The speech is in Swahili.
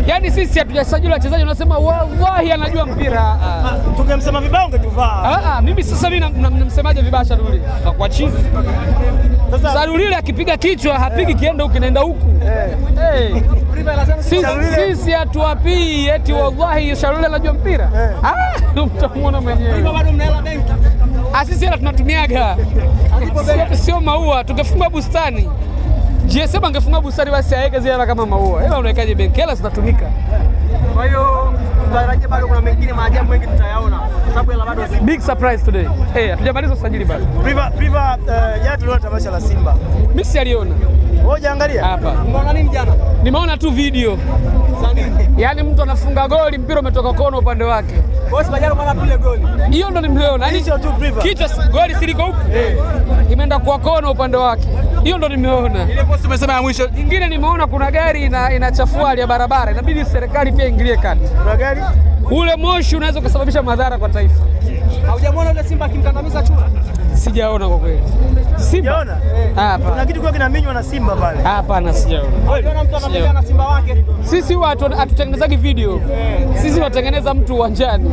Yaani sisi hatujasajili wachezaji unasema wallahi anajua mpira. Tungemsema vibaya ungetuvaa. Mimi namsemaje vibaya Shalulile? Kwa chizi. Sasa Shalulile akipiga kichwa hapigi kienda huku kinaenda huku. Sisi hatuwapii eti wallahi Shalulile anajua mpira. Mtamuona mwenyewe. Bado mnaela benki. Sisi hela tunatumiaga. Sio maua, tungefunga bustani. GSM angefunga bustani basi aeke zile hela kama maua. Hela unawekaje benki? Hela zitatumika. Kwa hiyo tutarajia bado kuna mengine maajabu mengi tutayaona. Kwa sababu hela bado big surprise today. Hatujamaliza usajili bado. Priva jana tuliona tamasha la Simba. Mimi sialiona. Wewe hujaangalia? Hapa. Umeona nini jana? Nimeona tu video. Yaani mtu anafunga goli mpira umetoka kona upande wake. Boss bajalo mama tule goli. Hiyo ndo nimeona. Hicho tu Priva. Kichwa goli siliko huko. Imeenda kwa kona upande wake. Hiyo ndo nimeona. Ile post umesema ya mwisho. Nyingine nimeona kuna gari inachafua hali ya barabara. Inabidi serikali pia ingilie kati. Kuna gari? Ule moshi unaweza kusababisha madhara kwa taifa. Haujamwona yule Simba akimkandamiza chura? Sijaona kwa kweli. Simba? Hapa. Kuna kitu kwa kinaminywa na Simba pale. Hapana, sijaona. Unaona mtu anapiga na Simba wake. Sisi watu hatutengenezagi video. Sisi tunatengeneza mtu uwanjani.